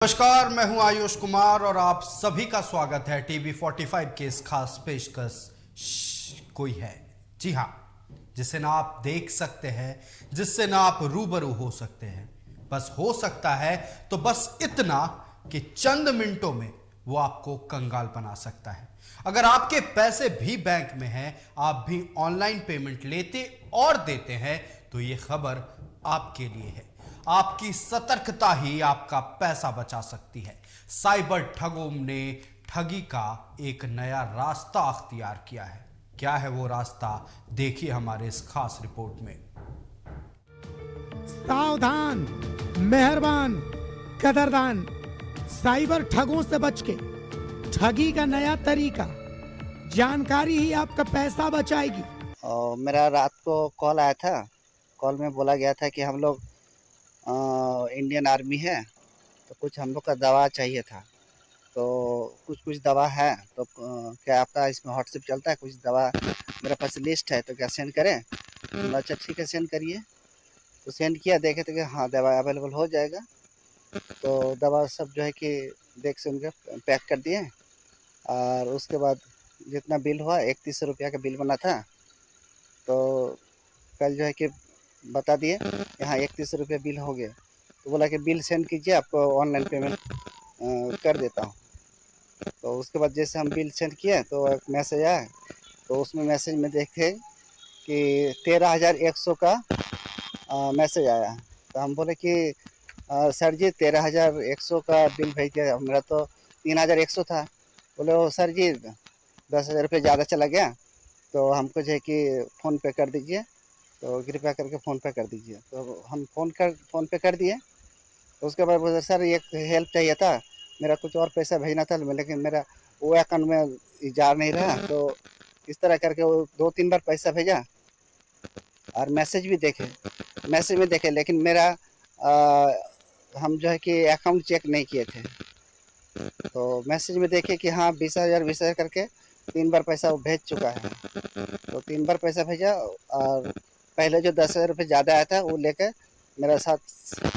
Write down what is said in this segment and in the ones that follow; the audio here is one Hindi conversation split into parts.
नमस्कार, मैं हूं आयुष कुमार और आप सभी का स्वागत है टीवी 45 के इस खास पेशकश कोई है। जी हां, जिसे ना आप देख सकते हैं, जिससे ना आप रूबरू हो सकते हैं। बस हो सकता है तो बस इतना कि चंद मिनटों में वो आपको कंगाल बना सकता है। अगर आपके पैसे भी बैंक में हैं, आप भी ऑनलाइन पेमेंट लेते और देते हैं, तो ये खबर आपके लिए है। आपकी सतर्कता ही आपका पैसा बचा सकती है। साइबर ठगों ने ठगी का एक नया रास्ता अख्तियार किया है। क्या है वो रास्ता, देखिए हमारे इस खास रिपोर्ट में। सावधान, मेहरबान, कदरदान, साइबर ठगों से बच के ठगी का नया तरीका, जानकारी ही आपका पैसा बचाएगी। मेरा रात को कॉल आया था। कॉल में बोला गया था कि हम लोग इंडियन आर्मी है, तो कुछ हम लोग का दवा चाहिए था। तो कुछ दवा है, तो क्या आपका इसमें व्हाट्सएप चलता है? कुछ दवा मेरे पास लिस्ट है, तो क्या सेंड करें? तो अच्छा ठीक है, सेंड करिए। तो सेंड किया, देखे तो कि हाँ दवा अवेलेबल हो जाएगा। तो दवा सब जो है कि देख सुन के पैक कर दिए। और उसके बाद जितना बिल हुआ, 3100 रुपया का बिल बना था। तो कल जो है कि बता दिए यहाँ 3100 रुपया बिल हो गया। तो बोला कि बिल सेंड कीजिए, आपको ऑनलाइन पेमेंट कर देता हूँ। तो उसके बाद जैसे हम बिल सेंड किए तो एक मैसेज आया। तो उसमें मैसेज में देखे कि 13,100 का मैसेज आया। तो हम बोले कि सर जी 13,100 का बिल भेज दिया, मेरा तो 3,100 था। बोले ओ सर जी 10,000 रुपये ज़्यादा चला गया, तो हमको जो है कि फ़ोन पे कर दीजिए। तो कृपया करके फ़ोन पे कर दीजिए। तो हम फ़ोन पे कर दिए। तो उसके बाद बोले सर एक हेल्प चाहिए था, मेरा कुछ और पैसा भेजना था, लेकिन मेरा वो अकाउंट में जा नहीं रहा। तो इस तरह करके वो 2-3 बार पैसा भेजा और मैसेज में देखे, लेकिन मेरा हम जो है कि अकाउंट चेक नहीं किए थे। तो मैसेज में देखे कि हाँ 20,000 करके 3 बार पैसा वो भेज चुका है। तो 3 बार पैसा भेजा और पहले जो 10,000 रुपये ज़्यादा आया था वो लेकर मेरा साथ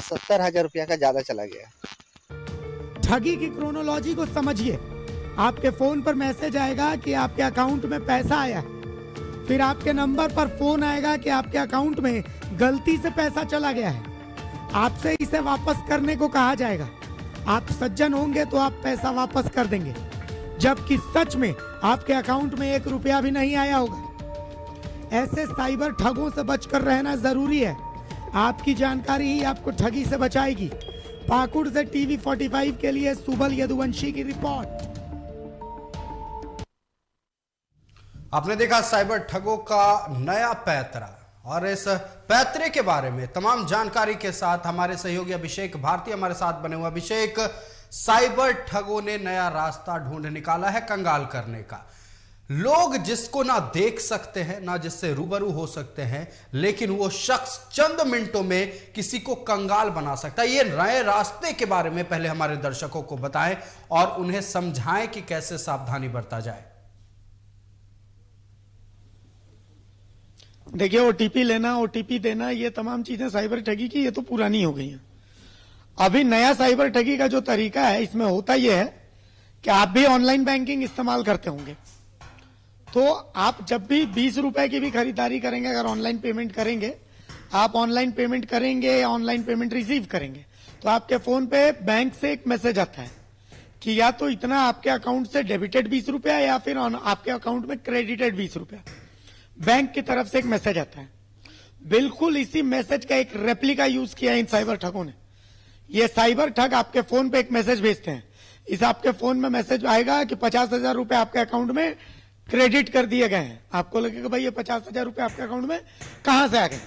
70,000 रुपया का ज़्यादा चला गया। ठगी की क्रोनोलॉजी को समझिए। आपके फोन पर मैसेज आएगा कि आपके अकाउंट में पैसा आया है। फिर आपके नंबर पर फोन आएगा कि आपके अकाउंट में गलती से पैसा चला गया है। आपसे इसे वापस करने को कहा जाएगा। आप सज्जन होंगे तो आप पैसा वापस कर देंगे, जबकि सच में आपके अकाउंट में 1 रुपया भी नहीं आया होगा। ऐसे साइबर ठगों से बचकर रहना जरूरी है। आपकी जानकारी ही आपको ठगी से बचाएगी। पाकुड़ से टीवी 45 के लिए सुबल यदुवंशी की रिपोर्ट। आपने देखा साइबर ठगों का नया पैतरा, और इस पैतरे के बारे में तमाम जानकारी के साथ हमारे सहयोगी अभिषेक भारती हमारे साथ बने हुए। अभिषेक, साइबर ठगों ने नया रास्ता ढूंढ निकाला है कंगाल करने का। लोग जिसको ना देख सकते हैं, ना जिससे रूबरू हो सकते हैं, लेकिन वो शख्स चंद मिनटों में किसी को कंगाल बना सकता है। ये नए रास्ते के बारे में पहले हमारे दर्शकों को बताएं और उन्हें समझाएं कि कैसे सावधानी बरता जाए। देखिए, ओटीपी लेना, ओटीपी देना, ये तमाम चीजें साइबर ठगी की ये तो पुरानी हो गई हैं। अभी नया साइबर ठगी का जो तरीका है, इसमें होता यह है कि आप भी ऑनलाइन बैंकिंग इस्तेमाल करते होंगे। तो आप जब भी 20 रुपए की भी खरीदारी करेंगे, अगर ऑनलाइन पेमेंट करेंगे, आप ऑनलाइन पेमेंट करेंगे या ऑनलाइन पेमेंट रिसीव करेंगे, तो आपके फोन पे बैंक से एक मैसेज आता है कि या तो इतना आपके अकाउंट से डेबिटेड 20 रुपया या फिर आपके अकाउंट में क्रेडिटेड 20 रुपया। बैंक की तरफ से एक मैसेज आता है। बिल्कुल इसी मैसेज का एक रेप्लिका यूज किया इन साइबर ठगों ने। ये साइबर ठग आपके फोन पे एक मैसेज भेजते हैं। इस आपके फोन में मैसेज आएगा कि 50,000 रुपए आपके अकाउंट में क्रेडिट कर दिए गए हैं। आपको लगेगा भाई ये 50,000 रुपए आपके अकाउंट में कहां से आ गए।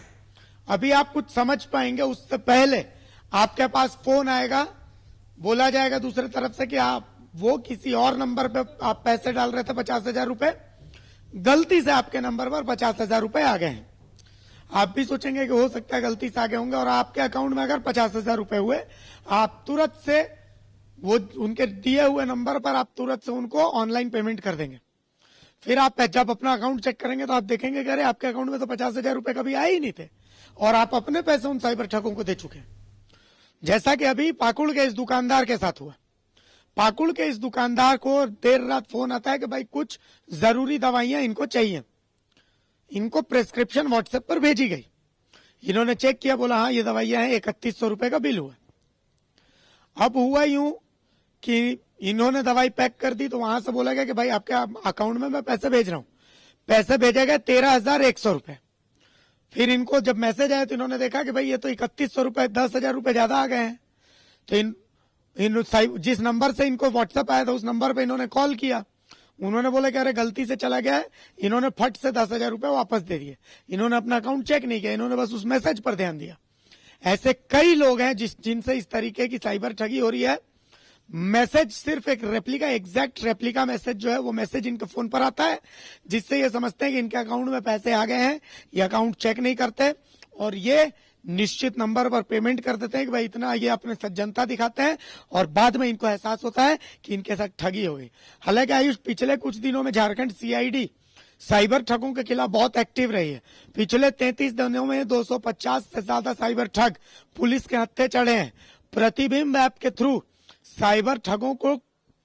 अभी आप कुछ समझ पाएंगे उससे पहले आपके पास फोन आएगा, बोला जाएगा दूसरी तरफ से कि आप वो किसी और नंबर पे आप पैसे डाल रहे थे 50,000 रुपए, गलती से आपके नंबर पर 50,000 रुपए आ गए हैं। आप भी सोचेंगे कि हो सकता है गलती से आ गए होंगे, और आपके अकाउंट में अगर 50,000 रुपए हुए, आप तुरंत से वो उनके दिए हुए नंबर पर आप तुरंत से उनको ऑनलाइन पेमेंट कर देंगे। फिर आप जब अपना अकाउंट चेक करेंगे तो आप देखेंगे कि अरे आपके अकाउंट में तो 50,000 रुपए कभी आए ही नहीं थे, और आप अपने पैसे उन साइबर ठगों को दे चुके हैं। जैसा कि अभी पाकुड़ के इस दुकानदार के साथ हुआ। पाकुड़ के इस दुकानदार को देर रात फोन आता है कि भाई कुछ जरूरी दवाइयां इनको चाहिए। इनको प्रेस्क्रिप्शन व्हाट्सएप पर भेजी गई। इन्होंने चेक किया, बोला हाँ ये दवाइयां हैं, 3100 रुपए का बिल हुआ। अब हुआ यूं कि इन्होंने दवाई पैक कर दी, तो वहां से बोला गया कि भाई आपके अकाउंट में मैं पैसे भेज रहा हूं। पैसे भेजे गए 13,100 रुपए। फिर इनको जब मैसेज आया तो इन्होंने देखा कि भाई ये तो 3100 रुपए, 10,000 रुपए ज्यादा आ गए हैं। तो जिस नंबर से इनको व्हाट्सएप आया था उस नंबर पे इन्होंने कॉल किया। उन्होंने बोला कि अरे गलती से चला गया है। इन्होंने फट से 10,000 रुपए वापस दे दिए। इन्होंने अपना अकाउंट चेक नहीं किया, इन्होंने बस उस मैसेज पर ध्यान दिया। ऐसे कई लोग हैं जिनसे इस तरीके की साइबर ठगी हो रही है। मैसेज सिर्फ एक रेप्लिका, एग्जैक्ट रेप्लिका मैसेज जो है वो मैसेज इनके फोन पर आता है, जिससे ये समझते हैं कि इनके अकाउंट में पैसे आ गए हैं। ये अकाउंट चेक नहीं करते और ये निश्चित नंबर पर पेमेंट कर देते हैं कि भाई इतना, ये अपने सज्जनता दिखाते हैं और बाद में इनको एहसास होता है कि इनके साथ ठगी हो गई। हालांकि आयुष, पिछले कुछ दिनों में झारखंड सीआईडी साइबर ठगों के खिलाफ बहुत एक्टिव रही है। पिछले 33 दिनों में 250 से ज्यादा साइबर ठग पुलिस के हत्थे चढ़े हैं। प्रतिबिंब ऐप के थ्रू साइबर ठगों को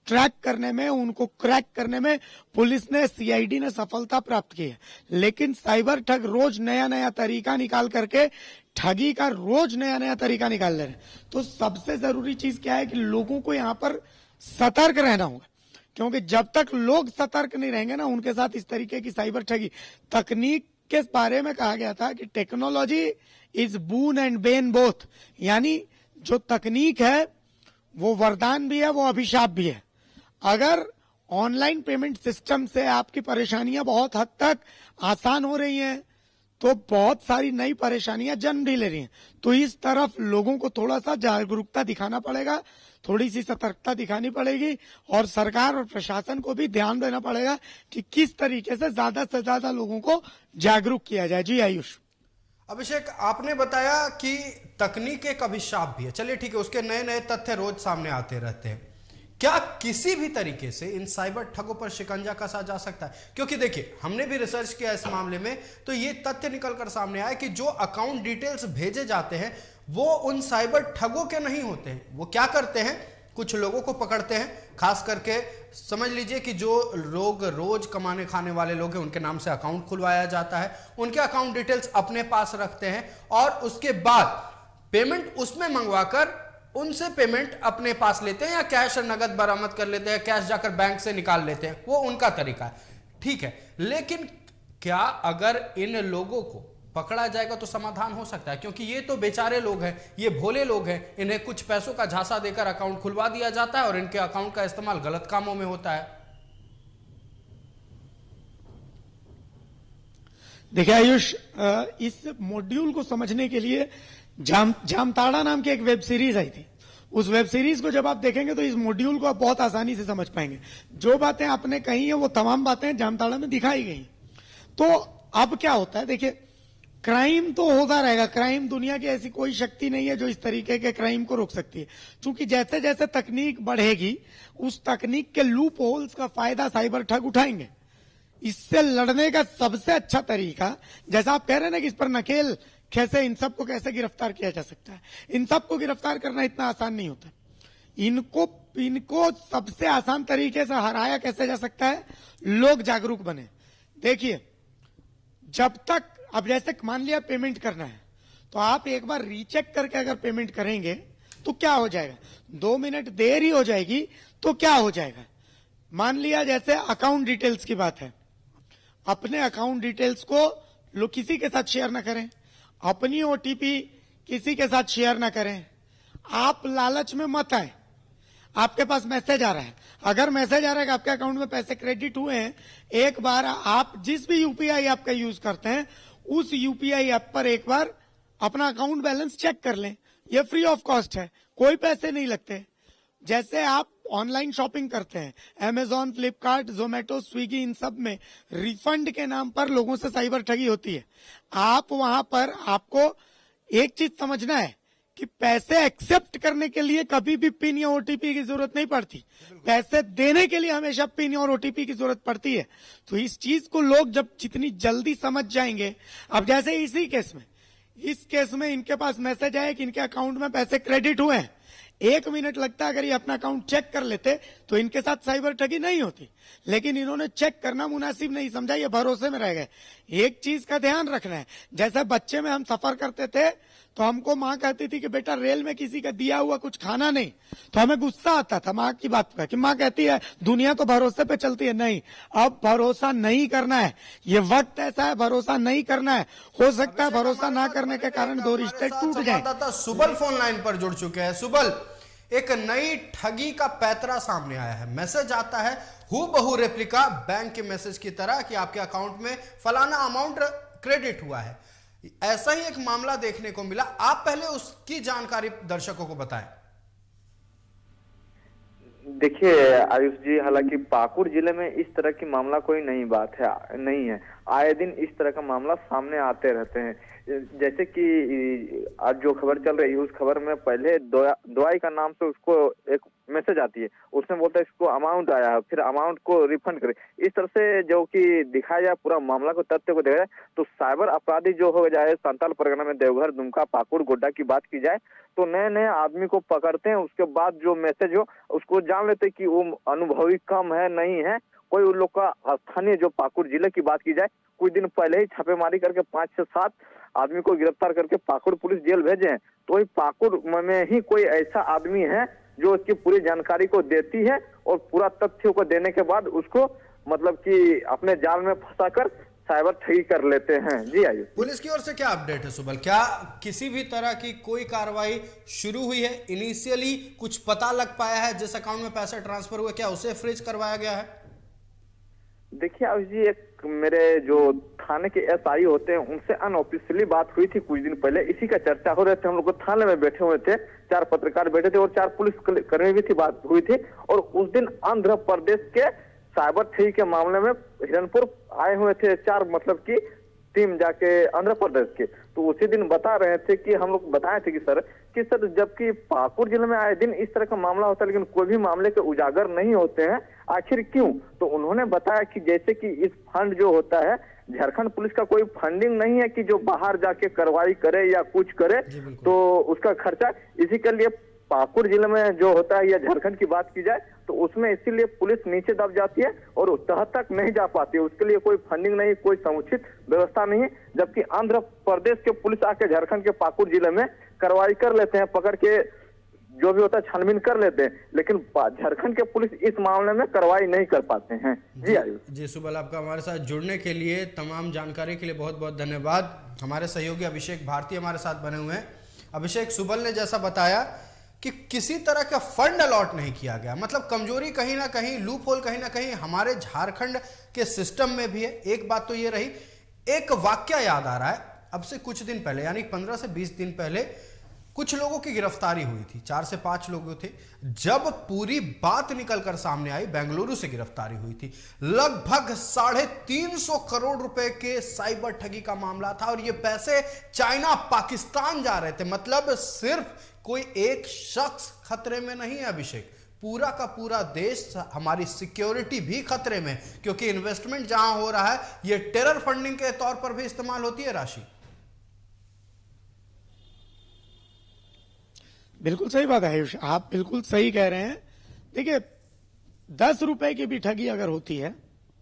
ट्रैक करने में, उनको क्रैक करने में पुलिस ने, सीआईडी ने सफलता प्राप्त की है। लेकिन साइबर ठग रोज नया नया तरीका निकाल करके ठगी का रोज नया नया तरीका निकाल ले रहे हैं। तो सबसे जरूरी चीज क्या है कि लोगों को यहाँ पर सतर्क रहना होगा, क्योंकि जब तक लोग सतर्क नहीं रहेंगे ना, उनके साथ इस तरीके की साइबर ठगी। तकनीक के बारे में कहा गया था कि technology is boon and Ben both, यानी जो तकनीक है वो वरदान भी है, वो अभिशाप भी है। अगर ऑनलाइन पेमेंट सिस्टम से आपकी परेशानियां बहुत हद तक आसान हो रही हैं, तो बहुत सारी नई परेशानियां जन्म भी ले रही हैं। तो इस तरफ लोगों को थोड़ा सा जागरूकता दिखाना पड़ेगा, थोड़ी सी सतर्कता दिखानी पड़ेगी और सरकार और प्रशासन को भी ध्यान देना पड़ेगा कि किस तरीके से ज्यादा लोगों को जागरूक किया जाए। जी आयुष। अभिषेक, आपने बताया कि तकनीक एक अभिशाप भी है। चलिए ठीक है, उसके नए नए तथ्य रोज सामने आते रहते हैं। क्या किसी भी तरीके से इन साइबर ठगों पर शिकंजा कसा जा सकता है? क्योंकि देखिए, हमने भी रिसर्च किया इस मामले में, तो ये तथ्य निकल कर सामने आया कि जो अकाउंट डिटेल्स भेजे जाते हैं वो उन साइबर ठगों के नहीं होते हैं। वो क्या करते हैं, कुछ लोगों को पकड़ते हैं, खास करके समझ लीजिए कि जो लोग रोज कमाने खाने वाले लोग हैं, उनके नाम से अकाउंट खुलवाया जाता है, उनके अकाउंट डिटेल्स अपने पास रखते हैं और उसके बाद पेमेंट उसमें मंगवाकर उनसे पेमेंट अपने पास लेते हैं या कैश और नगद बरामद कर लेते हैं, कैश जाकर बैंक से निकाल लेते हैं। वो उनका तरीका है, ठीक है। लेकिन क्या अगर इन लोगों को पकड़ा जाएगा तो समाधान हो सकता है? क्योंकि ये तो बेचारे लोग हैं, ये भोले लोग हैं, इन्हें कुछ पैसों का झांसा देकर अकाउंट खुलवा दिया जाता है और इनके अकाउंट का इस्तेमाल गलत कामों में होता है। देखिए आयुष, इस मॉड्यूल को समझने के लिए जामताड़ा नाम की एक वेब सीरीज आई थी। उस वेब सीरीज को जब आप देखेंगे तो इस मॉड्यूल को आप बहुत आसानी से समझ पाएंगे। जो बातें आपने कही है वो तमाम बातें जामताड़ा में दिखाई गई। तो अब क्या होता है, देखिए, क्राइम तो होता रहेगा। क्राइम, दुनिया की ऐसी कोई शक्ति नहीं है जो इस तरीके के क्राइम को रोक सकती है। क्योंकि जैसे जैसे तकनीक बढ़ेगी, उस तकनीक के लूप होल्स का फायदा साइबर ठग उठाएंगे। इससे लड़ने का सबसे अच्छा तरीका, जैसा आप कह रहे हैं ना कि इस पर नकेल कैसे, इन सबको कैसे गिरफ्तार किया जा सकता है, इन सबको गिरफ्तार करना इतना आसान नहीं होता। इनको सबसे आसान तरीके से हराया कैसे जा सकता है, लोग जागरूक बने। देखिए, जब तक, अब जैसे मान लिया पेमेंट करना है, तो आप एक बार रीचेक करके अगर पेमेंट करेंगे तो क्या हो जाएगा, 2 मिनट देर ही हो जाएगी तो क्या हो जाएगा। मान लिया जैसे अकाउंट डिटेल्स की बात है, अपने अकाउंट डिटेल्स को लोग किसी के साथ शेयर ना करें, अपनी ओटीपी किसी के साथ शेयर ना करें। आप लालच में मत आए। आपके पास मैसेज आ रहा है, अगर मैसेज आ रहा है कि आपके अकाउंट में पैसे क्रेडिट हुए हैं, एक बार आप जिस भी यूपीआई ऐप का यूज करते हैं उस यूपीआई ऐप पर एक बार अपना अकाउंट बैलेंस चेक कर लें। ये फ्री ऑफ कॉस्ट है, कोई पैसे नहीं लगते। जैसे आप ऑनलाइन शॉपिंग करते हैं, अमेजॉन, फ्लिपकार्ट, जोमेटो, स्विगी, इन सब में रिफंड के नाम पर लोगों से साइबर ठगी होती है। आप वहां पर, आपको एक चीज समझना है कि पैसे एक्सेप्ट करने के लिए कभी भी पिन या ओटीपी की जरूरत नहीं पड़ती, पैसे देने के लिए हमेशा पिन और ओटीपी की जरूरत पड़ती है। तो इस चीज को लोग जब जितनी जल्दी समझ जाएंगे, अब जैसे इसी केस में इस केस में इनके पास मैसेज आया कि इनके अकाउंट में पैसे क्रेडिट हुए हैं। 1 मिनट लगता अगर ये अपना अकाउंट चेक कर लेते तो इनके साथ साइबर ठगी नहीं होती, लेकिन इन्होंने चेक करना मुनासिब नहीं समझा, ये भरोसे में रह गए। एक चीज का ध्यान रखना है, जैसे बच्चे में हम सफर करते थे तो हमको माँ कहती थी कि बेटा रेल में किसी का दिया हुआ कुछ खाना नहीं, तो हमें गुस्सा आता था माँ की बात पर कि माँ कहती है दुनिया तो भरोसे पे चलती है। नहीं, अब भरोसा नहीं करना है, ये वक्त ऐसा है, भरोसा नहीं करना है। हो सकता है भरोसा ना करने के कारण 2 रिश्ते टूट जाए। संवाददाता सुबल फोन लाइन पर जुड़ चुके हैं। सुबल, एक नई ठगी का पैतरा सामने आया है। मैसेज आता है हूबहू रेप्लिका बैंक के मैसेज की तरह कि आपके अकाउंट में फलाना अमाउंट क्रेडिट हुआ है। ऐसा ही एक मामला देखने को मिला। आप पहले उसकी जानकारी दर्शकों को बताएं। देखिए आयुष जी, हालांकि पाकुड़ जिले में इस तरह की मामला कोई नई बात है नहीं है। आए दिन इस तरह का मामला सामने आते रहते हैं। जैसे कि आज जो खबर चल रही है उस खबर में पहले दवाई का नाम से उसको एक मैसेज आती है, उसमें बोलता है इसको अमाउंट आया है, फिर अमाउंट को रिफंड करे। इस तरह से जो कि दिखाया जाए पूरा मामला को, तथ्य को देखा जाए तो साइबर अपराधी जो हो जाए संताल परगना में देवघर, दुमका, पाकुड़, गोड्डा की बात की जाए तो नए नए आदमी को पकड़ते हैं। उसके बाद जो मैसेज हो उसको जान लेते कि वो अनुभवी कम है नहीं है। कोई उन लोग का स्थानीय जो पाकुड़ जिले की बात की जाए, कुछ दिन पहले ही छापेमारी करके 5 से 7 आदमी को गिरफ्तार करके पाकुड़ पुलिस जेल भेजे हैं। तो वही पाकुड़ में ही कोई ऐसा आदमी है जो उसकी पूरी जानकारी को देती है और पूरा तथ्य को देने के बाद उसको मतलब कि अपने जाल में फंसाकर साइबर ठगी कर लेते हैं। जी आइए, पुलिस की ओर से क्या अपडेट है सुबल? क्या किसी भी तरह की कोई कार्रवाई शुरू हुई है? इनिशियली कुछ पता लग पाया है जिस अकाउंट में पैसा ट्रांसफर हुआ, क्या उसे फ्रीज करवाया गया है? देखिए आयुष जी, एक मेरे जो थाने के एसआई होते हैं उनसे अनऑफिशियली बात हुई थी कुछ दिन पहले। इसी का चर्चा हो रहे थे, हम लोग थाने में बैठे हुए थे, 4 पत्रकार बैठे थे और 4 पुलिस कर्मी भी थी, बात हुई थी। और उस दिन आंध्र प्रदेश के साइबर ठगी के मामले में हिरनपुर आए हुए थे 4 मतलब की टीम जाके आंध्र प्रदेश के। तो उसी दिन बता रहे थे कि हम लोग बताए थे कि सर जबकि पाकुड़ जिले में आए दिन इस तरह का मामला होता है लेकिन कोई भी मामले के उजागर नहीं होते हैं, आखिर क्यों? तो उन्होंने बताया कि जैसे कि इस फंड जो होता है, झारखंड पुलिस का कोई फंडिंग नहीं है कि जो बाहर जाके कार्रवाई करे या कुछ करे, तो उसका खर्चा इसी के लिए पाकुड़ जिले में जो होता है या झारखंड की बात की जाए तो उसमें इसीलिए पुलिस नीचे दब जाती है और तह तक नहीं जा पाती है। उसके लिए कोई फंडिंग नहीं, कोई समुचित व्यवस्था नहीं है। जबकि आंध्र प्रदेश के पुलिस आके झारखंड के पाकुड़ जिले में कार्रवाई कर लेते हैं, पकड़ के जो भी होता है छानबीन कर लेते हैं, लेकिन झारखंड के पुलिस इस मामले में कार्रवाई नहीं कर पाते हैं। जी आयुष जी, सुबल आपका हमारे साथ जुड़ने के लिए, तमाम जानकारी के लिए बहुत बहुत धन्यवाद। हमारे सहयोगी अभिषेक भारती हमारे साथ बने हुए हैं। अभिषेक, सुबल ने जैसा बताया कि किसी तरह का फंड अलॉट नहीं किया गया, मतलब कमजोरी कहीं ना कहीं, लूप होल कहीं ना कहीं हमारे झारखंड के सिस्टम में भी है। एक बात तो ये रही, एक वाक्य याद आ रहा है, अब से कुछ दिन पहले यानी 15 से 20 दिन पहले कुछ लोगों की गिरफ्तारी हुई थी, 4 से 5 लोग थे। जब पूरी बात निकलकर सामने आई, बेंगलुरु से गिरफ्तारी हुई थी। लगभग 350 करोड़ रुपए के साइबर ठगी का मामला था और ये पैसे चाइना, पाकिस्तान जा रहे थे। मतलब सिर्फ कोई एक शख्स खतरे में नहीं है अभिषेक, पूरा का पूरा देश, हमारी सिक्योरिटी भी खतरे में, क्योंकि इन्वेस्टमेंट जहां हो रहा है ये टेरर फंडिंग के तौर पर भी इस्तेमाल होती है राशि। बिल्कुल सही बात है आयुष, आप बिल्कुल सही कह रहे हैं। देखिए 10 रुपए की भी ठगी अगर होती है,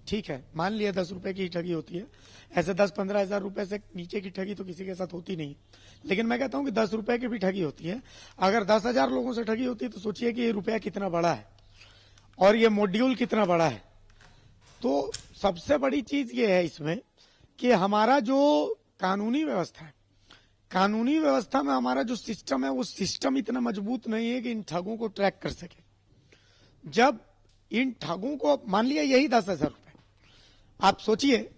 ठीक है, मान लिया 10 रुपए की ठगी होती है, ऐसे 10-15 हजार रुपए से नीचे की ठगी तो किसी के साथ होती नहीं, लेकिन मैं कहता हूं कि 10 रुपए की भी ठगी होती है। अगर 10,000 लोगों से ठगी होती है तो सोचिए कि ये रुपया कितना बड़ा है और ये मॉड्यूल कितना बड़ा है। तो सबसे बड़ी चीज ये है इसमें कि हमारा जो कानूनी व्यवस्था है, कानूनी व्यवस्था में हमारा जो सिस्टम है वो सिस्टम इतना मजबूत नहीं है कि इन ठगों को ट्रैक कर सके। जब इन ठगों को, मान लिया यही 10,000 रुपए, आप सोचिए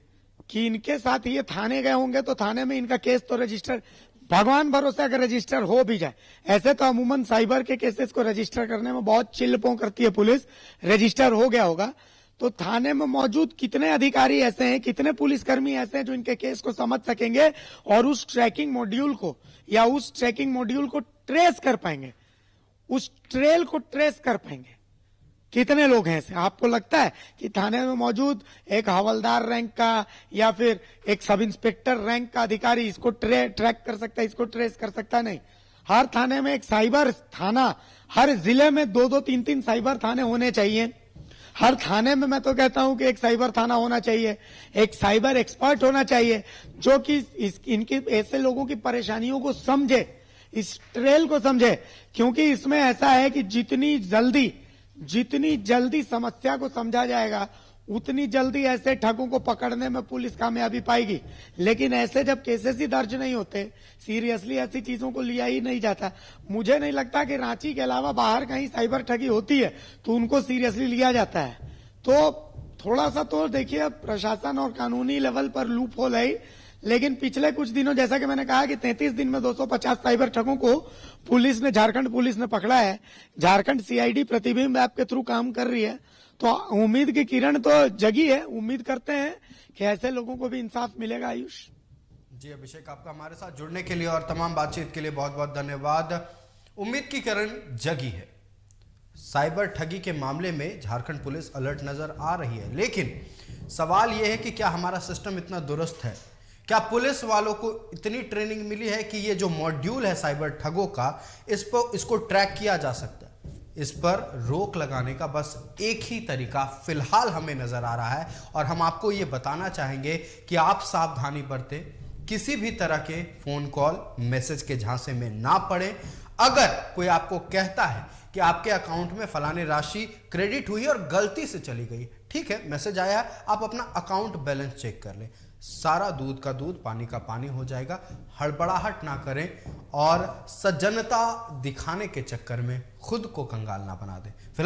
कि इनके साथ ये थाने गए होंगे तो थाने में इनका केस तो रजिस्टर, भगवान भरोसे अगर रजिस्टर हो भी जाए, ऐसे तो अमूमन साइबर के केसेस को रजिस्टर करने में बहुत चिल्लपों करती है पुलिस, रजिस्टर हो गया होगा तो थाने में मौजूद कितने अधिकारी ऐसे हैं, कितने पुलिसकर्मी ऐसे हैं जो इनके केस को समझ सकेंगे और उस ट्रैकिंग मॉड्यूल को या उस ट्रैकिंग मॉड्यूल को ट्रेस कर पाएंगे, उस ट्रेल को ट्रेस कर पाएंगे। कितने लोग हैं ऐसे? आपको लगता है कि थाने में मौजूद एक हवलदार रैंक का या फिर एक सब इंस्पेक्टर रैंक का अधिकारी इसको ट्रैक कर सकता है, इसको ट्रेस कर सकता है? नहीं। हर थाने में एक साइबर थाना, हर जिले में 2-2, 3-3 साइबर थाने होने चाहिए। हर थाने में मैं तो कहता हूं कि एक साइबर थाना होना चाहिए, एक साइबर एक्सपर्ट होना चाहिए जो कि इनकी ऐसे लोगों की परेशानियों को समझे, इस ट्रेल को समझे। क्योंकि इसमें ऐसा है कि जितनी जल्दी समस्या को समझा जाएगा उतनी जल्दी ऐसे ठगों को पकड़ने में पुलिस कामयाबी पाएगी। लेकिन ऐसे जब केसेस ही दर्ज नहीं होते, सीरियसली ऐसी चीजों को लिया ही नहीं जाता, मुझे नहीं लगता कि रांची के अलावा बाहर कहीं साइबर ठगी होती है तो उनको सीरियसली लिया जाता है। तो थोड़ा सा तो देखिए, प्रशासन और कानूनी लेवल पर लूप होल है। लेकिन पिछले कुछ दिनों, जैसा कि मैंने कहा कि 33 दिन में 250 साइबर ठगों को झारखंड पुलिस ने पकड़ा है। झारखंड सीआईडी प्रतिबिंब ऐप के थ्रू काम कर रही है, तो उम्मीद की किरण तो जगी है। उम्मीद करते हैं कि ऐसे लोगों को भी इंसाफ मिलेगा। आयुष जी, अभिषेक, आपका हमारे साथ जुड़ने के लिए और तमाम बातचीत के लिए बहुत बहुत धन्यवाद। उम्मीद की किरण जगी है। साइबर ठगी के मामले में झारखंड पुलिस अलर्ट नजर आ रही है, लेकिन सवाल यह है कि क्या हमारा सिस्टम इतना दुरुस्त है? क्या पुलिस वालों को इतनी ट्रेनिंग मिली है कि ये जो मॉड्यूल है साइबर ठगों का, इसको ट्रैक किया जा सकता है? इस पर रोक लगाने का बस एक ही तरीका फिलहाल हमें नजर आ रहा है और हम आपको ये बताना चाहेंगे कि आप सावधानी बरतें, किसी भी तरह के फोन कॉल, मैसेज के झांसे में ना पड़े। अगर कोई आपको कहता है कि आपके अकाउंट में फलाने राशि क्रेडिट हुई और गलती से चली गई, ठीक है, मैसेज आया, आप अपना अकाउंट बैलेंस चेक कर लें। सारा दूध का दूध, पानी का पानी हो जाएगा। हड़बड़ाहट ना करें और सज्जनता दिखाने के चक्कर में खुद को कंगाल ना बना दें। फिलहाल